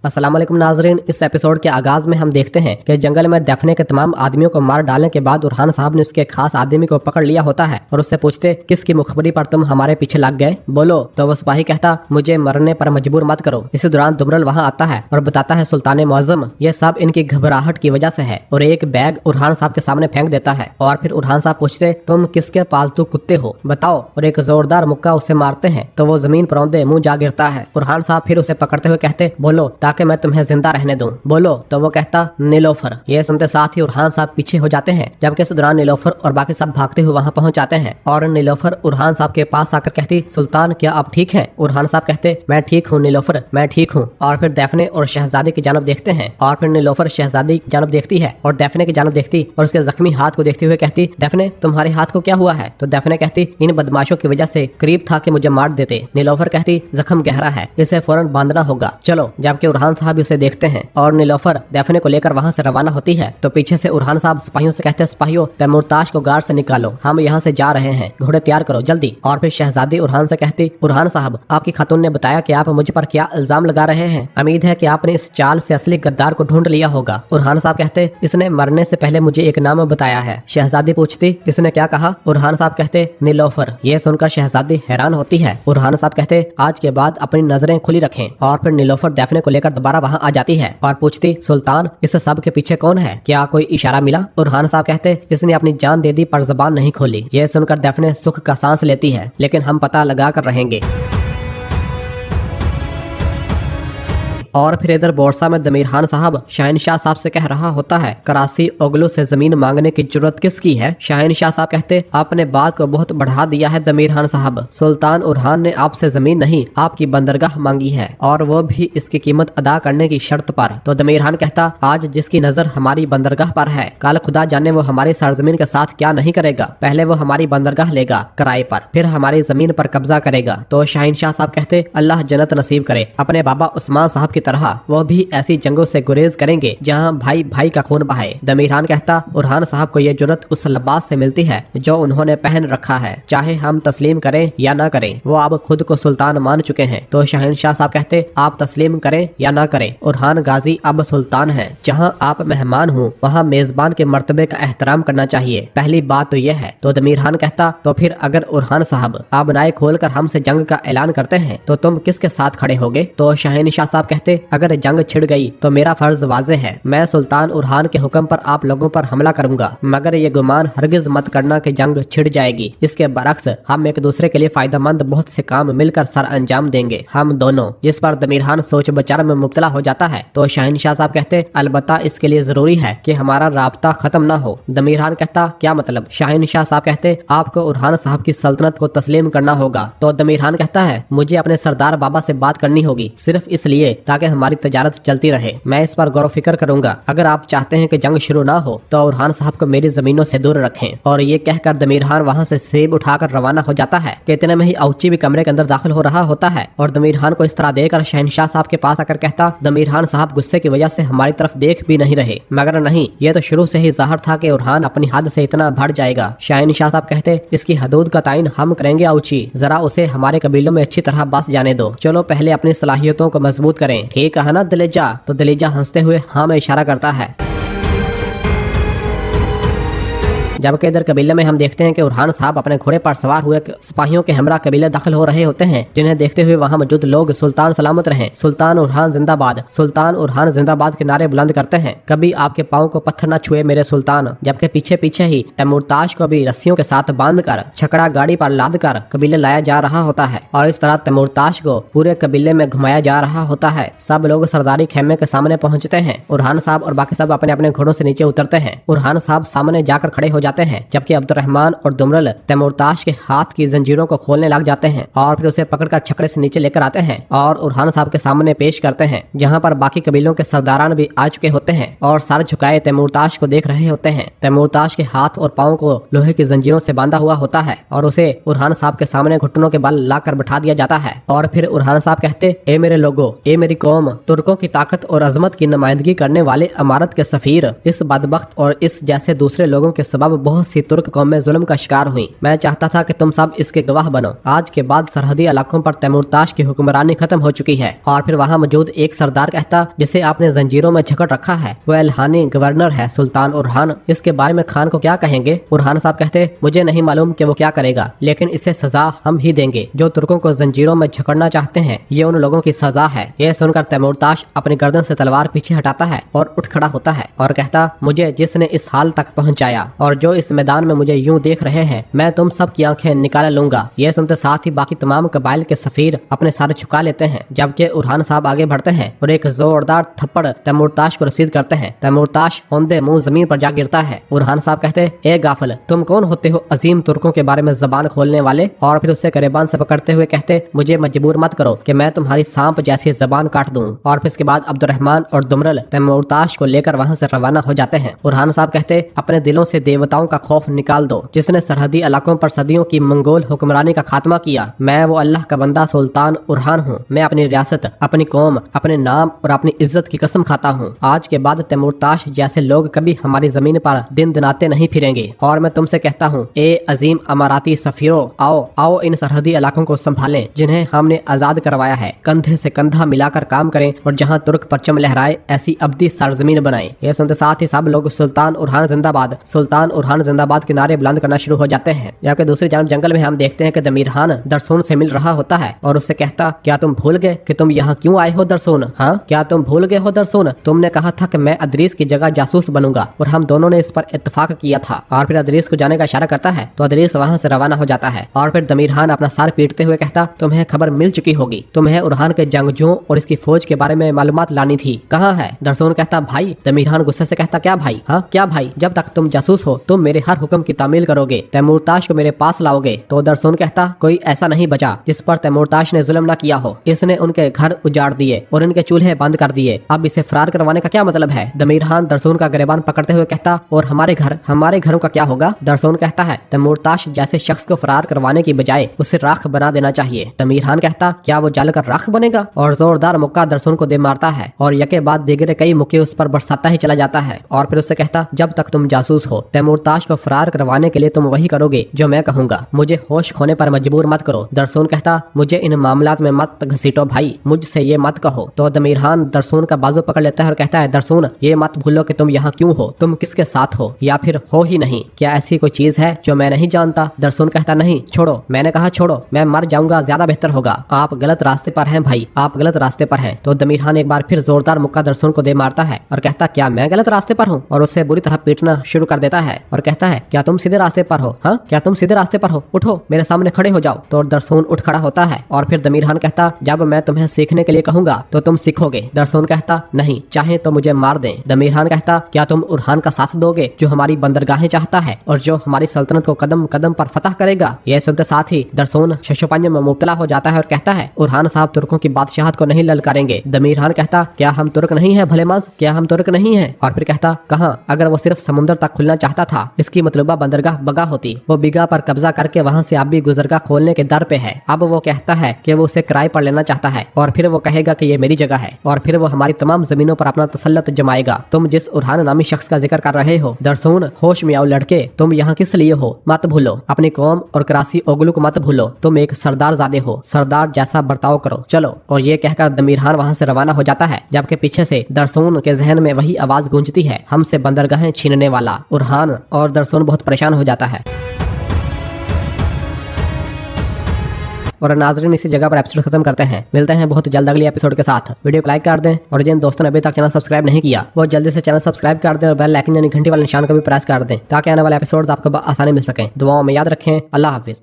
अस्सलाम वालेकुम नाजरीन, इस एपिसोड के आगाज में हम देखते हैं कि जंगल में दफने के तमाम आदमियों को मार डालने के बाद उरहान साहब ने उसके खास आदमी को पकड़ लिया होता है और उससे पूछते किसकी मुखबरी पर तुम हमारे पीछे लग गए, बोलो। तो वो सिपाही कहता मुझे मरने पर मजबूर मत करो। इसी दौरान दुमरल वहाँ आता है और बताता है सुल्तान मुअज्जम ये सब इनकी घबराहट की वजह से है और एक बैग उरहान साहब के सामने फेंक देता है। और फिर उरहान साहब पूछते तुम किसके पालतू कुत्ते हो बताओ, और एक जोरदार मुक्का उसे मारते हैं तो वो जमीन पर औंधे मुंह जा गिरता है। उरहान साहब फिर उसे पकड़ते हुए कहते बोलो ताकि मैं तुम्हें जिंदा रहने दूं, बोलो। तो वो कहता नीलोफर। ये सुनते साथ ही उरहान साहब पीछे हो जाते हैं, जबकि इस दौरान नीलोफर और बाकी सब भागते हुए वहां पहुंच जाते हैं। और नीलोफर उरहान साहब के पास आकर कहती सुल्तान क्या आप ठीक हैं? उरहान साहब कहते मैं ठीक हूँ नीलोफर, मैं ठीक हूँ। और फिर दैफने और शहजादी की जानब देखते हैं और फिर नीलोफर शहजादी की जानब देखती है और दैफने की जानब देखती और उसके जख्मी हाथ को देखते हुए कहती दैफने तुम्हारे हाथ को क्या हुआ है? तो दैफने कहती इन बदमाशों की वजह से करीब था कि मुझे मार देते। नीलोफर कहती जख्म गहरा है, इसे फौरन बांधना होगा, चलो। जबकि उरहान साहब उसे देखते हैं और नीलोफर दैफने को लेकर वहां से रवाना होती है तो पीछे से उरहान साहब सिपाहियों से कहते हैं सिपाहियों तैमूरताश को गार्ड से निकालो, हम यहाँ से जा रहे हैं, घोड़े तैयार करो जल्दी। और फिर शहजादी उरहान से कहती उरहान साहब आपकी खातून ने बताया कि आप मुझ पर क्या इल्जाम लगा रहे हैं, उम्मीद है कि आपने इस चाल से असली गद्दार को ढूंढ लिया होगा। उरहान साहब कहते इसने मरने से पहले मुझे एक नाम बताया है। शहजादी पूछती इसने क्या कहा? उरहान साहब कहते नीलोफर। ये सुनकर शहजादी हैरान होती है। उरहान साहब कहते आज के बाद अपनी नजरें खुली रखें। और फिर नीलोफर दैफने को लेकर दोबारा वहां आ जाती है और पूछती सुल्तान इस सब के पीछे कौन है, क्या कोई इशारा मिला? उरहान साहब कहते इसने अपनी जान दे दी पर जबान नहीं खोली। ये सुनकर दैफने सुख का सांस लेती है, लेकिन हम पता लगा कर रहेंगे। और फिर इधर बोरसा में दमीर खान साहब शहनशाह साहब से कह रहा होता है करासी ओगलो से जमीन मांगने की जरूरत किसकी है? शहनशाह साहब कहते आपने बात को बहुत बढ़ा दिया है दमीर खान साहब, सुल्तान उरहान ने आपसे जमीन नहीं आपकी बंदरगाह मांगी है और वो भी इसकी कीमत अदा करने की शर्त पर। तो दमीर खान कहता आज जिसकी नजर हमारी बंदरगाह पर है कल खुदा जाने वो हमारी सरजमीन के साथ क्या नहीं करेगा। पहले वो हमारी बंदरगाह लेगा किराए पर, फिर हमारी जमीन पर कब्जा करेगा। तो शहनशाह साहब कहते अल्लाह जन्नत नसीब करे अपने बाबा उस्मान साहब की तरह वो भी ऐसी जंगों से गुरेज करेंगे जहां भाई भाई का खून बहाए। दमीर खान कहता उरहान साहब को ये जुर्रत उस लिबास से मिलती है जो उन्होंने पहन रखा है, चाहे हम तस्लीम करें या ना करें वो अब खुद को सुल्तान मान चुके हैं। तो शहनशाह साहब कहते आप तस्लीम करें या ना करें उरहान गाजी अब सुल्तान है, जहाँ आप मेहमान हो वहाँ मेजबान के मर्तबे का एहतराम करना चाहिए, पहली बात तो यह है। तो दमीर खान कहता तो फिर अगर उरहान साहब आप नाए खोल कर हमसे जंग का ऐलान करते हैं तो तुम किसके साथ खड़े होगे? तो शहनशाह साहब कहते अगर जंग छिड़ गई तो मेरा फर्ज वाज़ेह है, मैं सुल्तान उरहान के हुक्म पर आप लोगों पर हमला करूंगा, मगर ये गुमान हरगिज मत करना कि जंग छिड़ जाएगी। इसके बरक्स हम एक दूसरे के लिए फायदेमंद बहुत से काम मिलकर सर अंजाम देंगे हम दोनों। जिस पर दमीर खान सोच विचार में मुब्तला हो जाता है। तो शहनशाह साहब कहते अलबत्ता इसके लिए जरूरी है कि हमारा राब्ता खत्म ना हो। दमीर खान कहता क्या मतलब? शहनशाह साहब कहते आपको उरहान साहब की सल्तनत को तस्लीम करना होगा। तो दमीर खान कहता है मुझे अपने सरदार बाबा से बात करनी होगी, सिर्फ इसलिए ताकि हमारी तजारत चलती रहे, मैं इस पर गौर फिक्र करूंगा। अगर आप चाहते हैं कि जंग शुरू ना हो तो उरहान साहब को मेरी जमीनों से दूर रखें। और ये कहकर दमीर खान वहाँ से सेब उठाकर रवाना हो जाता है कि इतने में ही औची भी कमरे के अंदर दाखिल हो रहा होता है और दमीर खान को इस तरह देखकर शहनशाह साहब के पास आकर कहता दमीर खान साहब गुस्से की वजह से हमारी तरफ देख भी नहीं रहे, मगर नहीं ये तो शुरू से ही जाहिर था कि उरहान अपनी हद से इतना बढ़ जाएगा। शहनशाह साहब कहते इसकी हदूद का ताइन हम करेंगे औची, जरा उसे हमारे कबीलों में अच्छी तरह बस जाने दो, चलो पहले अपनी सलाहियतों को मजबूत करें, ठीक है ना दिलेजा? तो दिलेजा हंसते हुए हाँ में इशारा करता है। जबकि इधर कबीले में हम देखते हैं कि उरहान साहब अपने घोड़े पर सवार हुए सिपाहियों के हमरा कबीले दाखिल हो रहे होते हैं, जिन्हें देखते हुए वहां मौजूद लोग सुल्तान सलामत रहें, सुल्तान उरहान जिंदाबाद, सुल्तान उरहान जिंदाबाद के नारे बुलंद करते हैं। कभी आपके पाँव को पत्थर न छुए मेरे सुल्तान। जबकि पीछे पीछे ही तैमूरताश को भी रस्सियों के साथ बांध कर छकड़ा गाड़ी पर लाद कर कबीले लाया जा रहा होता है और इस तरह तैमूरताश को पूरे कबीले में घुमाया जा रहा होता है। सब लोग सरदारी खेमे के सामने पहुंचते हैं। उरहान साहब और बाकी सब अपने अपने घोड़ों से नीचे उतरते हैं। उरहान साहब सामने जाकर खड़े हो जाते हैं, जबकि अब्दुर्रहमान और दुमरल तैमूरताश के हाथ की जंजीरों को खोलने लग जाते हैं और फिर उसे पकड़कर छकड़े से नीचे लेकर आते हैं और उरहान साहब के सामने पेश करते हैं, जहां पर बाकी कबीलों के सरदारान भी आ चुके होते हैं और सर झुकाए तैमूरताश को देख रहे होते हैं। तैमूरताश के हाथ और पाँव को लोहे की जंजीरों से बांधा हुआ होता है और उसे उरहान साहब के सामने घुटनों के बल लाकर बिठा दिया जाता है। और फिर उरहान साहब कहते ए मेरे लोगो, ए मेरी कौम, तुर्कों की ताकत और अजमत की नुमाइंदगी करने वाले अमारत के सफीर, इस बदबख्त और इस जैसे दूसरे लोगों के सबब अब बहुत सी तुर्क कौमें जुल्म का शिकार हुई। मैं चाहता था कि तुम सब इसके गवाह बनो। आज के बाद सरहदी इलाकों पर तैमूरताश की हुक्मरानी खत्म हो चुकी है। और फिर वहाँ मौजूद एक सरदार कहता, जिसे आपने जंजीरों में जकड़ रखा है, वो इल्हानी गवर्नर है सुल्तान उरहान। इसके बारे में खान को क्या कहेंगे? उरहान साहब कहते, मुझे नहीं मालूम कि वो क्या करेगा, लेकिन इसे सजा हम ही देंगे। जो तुर्कों को जंजीरों में जकड़ना चाहते हैं, ये उन लोगों की सजा है। यह सुनकर तैमूरताश अपनी गर्दन से तलवार पीछे हटाता है और उठ खड़ा होता है और कहता, मुझे जिसने इस हाल तक पहुंचाया और जो इस मैदान में मुझे यूं देख रहे हैं, मैं तुम सब की आंखें निकाल लूंगा। यह सुनते साथ ही बाकी तमाम कबाइल के सफीर अपने सर झुका लेते हैं, जबकि उरहान साहब आगे बढ़ते हैं और एक जोरदार थप्पड़ तैमूरताश को रसीद करते हैं। तैमूरताश औंधे मुंह जमीन पर जा गिरता है। उरहान साहब कहते, ए गाफिल, तुम कौन होते हो अजीम तुर्कों के बारे में जबान खोलने वाले? और फिर उसे गरेबान से पकड़ते हुए कहते, मुझे मजबूर मत करो कि मैं तुम्हारी सांप जैसी जबान काट दूं। और फिर इसके बाद अब्दुर्रहमान और दुमरल तैमूरताश को लेकर वहां से रवाना हो जाते हैं। उरहान साहब कहते, अपने दिलों से देवताओं का खौफ निकाल दो, जिसने सरहदी इलाकों पर सदियों की मंगोल हुक्मरानी का खात्मा किया। मैं वो अल्लाह का बंदा सुल्तान उरहान हूँ। मैं अपनी रियासत, अपनी कौम, अपने नाम और अपनी इज्जत की कसम खाता हूँ। आज के बाद तैमूरताश जैसे लोग कभी हमारी जमीन पर दिन दिनाते नहीं फिरेंगे। और मैं तुमसे कहता हूँ, ए अजीम अमाराती सफीरों, आओ आओ इन सरहदी इलाकों को संभालें जिन्हें हमने आजाद करवाया है। कंधे से कंधा मिलाकर काम करें और जहाँ तुर्क परचम लहराए ऐसी अब्दी सरजमीन बनाएं। यह सुनते साथ ही सब लोग सुल्तान उरहान जिंदाबाद, सुल्तान उरहान जिंदाबाद के नारे बुलंद करना शुरू हो जाते हैं। यहाँ के दूसरी जानब जंगल में हम देखते हैं कि दमीरहान दरसून से मिल रहा होता है और उससे कहता, क्या तुम भूल गए कि तुम यहाँ क्यों आए हो दरसून? हाँ, क्या तुम भूल गए हो दरसून? तुमने कहा था कि मैं अदरीस की जगह जासूस बनूंगा और हम दोनों ने इस पर इत्तेफाक किया था। और फिर अदरीस को जाने का इशारा करता है तो अदरीस वहाँ से रवाना हो जाता है। और फिर दमीरहान अपना सर पीटते हुए कहता, तुम्हें खबर मिल चुकी होगी, तुम्हें उरहान के जंगजुओं और इसकी फौज के बारे में मालूमात लानी थी। कहाँ है? दरसून कहता, भाई। दमीरहान गुस्से से कहता, क्या भाई? हाँ, क्या भाई? जब तक तुम जासूस हो तुम मेरे हर हुक्म की तामील करोगे, तैमूरताश को मेरे पास लाओगे। तो दरसून कहता, कोई ऐसा नहीं बचा जिस पर तैमूरताश ने जुल्म न किया हो। इसने उनके घर उजाड़ दिए और इनके चूल्हे बंद कर दिए। अब इसे फरार करवाने का क्या मतलब है? दमीरहान दरसून का गिरबान पकड़ते हुए कहता, और हमारे घरों का क्या होगा? दरसून कहता है, तैमूरताश जैसे शख्स को फरार करवाने की बजाय उसे राख बना देना चाहिए। दमीरहान कहता, क्या वो जल कर राख बनेगा? और जोरदार मुक्का दरसून को दे मारता है और यके बाद दीगरे कई मुक्के उस पर बरसाता ही चला जाता है। और फिर उससे कहता, जब तक तुम जासूस हो तैमूरताश को फरार करवाने के लिए तुम वही करोगे जो मैं कहूंगा, मुझे होश खोने पर मजबूर मत करो। दरसून कहता, मुझे इन मामलात में मत घसीटो भाई, मुझसे ये मत कहो। तो दमीरहान दरसून का बाजू पकड़ लेता है और कहता है, दरसून, ये मत भूलो कि तुम यहाँ क्यों हो, तुम किसके साथ हो या फिर हो ही नहीं। क्या ऐसी कोई चीज है जो मैं नहीं जानता? दरसून कहता, नहीं, छोड़ो, मैंने कहा छोड़ो, मैं मर जाऊंगा, ज्यादा बेहतर होगा। आप गलत रास्ते पर हैं भाई, आप गलत रास्ते पर हैं। तो दमीरहान एक बार फिर जोरदार मुक्का दरसून को दे मारता है और कहता, क्या मैं गलत रास्ते पर हूँ? और उससे बुरी तरह पीटना शुरू कर देता है और कहता है, क्या तुम सीधे रास्ते पर हो? हाँ, क्या तुम सीधे रास्ते पर हो? उठो, मेरे सामने खड़े हो जाओ। तो दरसून उठ खड़ा होता है और फिर दमीरहान कहता, जब मैं तुम्हें सीखने के लिए कहूंगा तो तुम सीखोगे। दरसून कहता, नहीं, चाहे तो मुझे मार दें। दमीरहान कहता, क्या तुम उरहान का साथ दोगे जो हमारी बंदरगाहें चाहता है और जो हमारी सल्तनत को कदम कदम पर फतह करेगा? यह सुनते साथ ही दरसून शशोपंज में मुब्तला हो जाता है और कहता है, उरहान साहब तुर्कों की बादशाहत को नहीं ललकारेंगे। दमीरहान कहता, क्या हम तुर्क नहीं है भले मज, क्या हम तुर्क नहीं है? और फिर कहता, कहाँ, अगर वो सिर्फ समुद्र तक खुलना चाहता था इसकी मतलूबा बंदरगाह बगा होती। वो बिगा पर कब्जा करके वहाँ से आबी गुजरगाह खोलने के दर पे है। अब वो कहता है कि वो उसे किराए पर लेना चाहता है और फिर वो कहेगा कि ये मेरी जगह है और फिर वो हमारी तमाम जमीनों पर अपना तसल्लुत जमाएगा। तुम जिस उरहान नामी शख्स का जिक्र कर रहे हो, दरसून, होश में आओ लड़के, तुम यहाँ किस लिए हो? मत भूलो अपनी कौम और करासी ओगलू को मत भूलो। तुम एक सरदार ज़ादे हो, सरदार जैसा बर्ताव करो, चलो। और ये कहकर दमीरहान वहाँ से रवाना हो जाता है, जबकि पीछे से दरसून के जहन में वही आवाज गूंजती है, हमसे बंदरगाहें छीनने वाला। उरहान और दरसून बहुत परेशान हो जाता है। और नाज़रीन, इसी जगह पर एपिसोड खत्म करते हैं। मिलते हैं बहुत जल्द अगले एपिसोड के साथ। वीडियो को लाइक कर दें और जिन दोस्तों ने अभी तक चैनल सब्सक्राइब नहीं किया वो जल्दी से चैनल सब्सक्राइब कर दें और बेल आइकन यानी घंटी वाले निशान को भी प्रेस कर दें ताकि आने वाले एपिसोड्स आपको आसानी मिल सकें। दुआओं में याद रखें। अल्लाह हाफिज।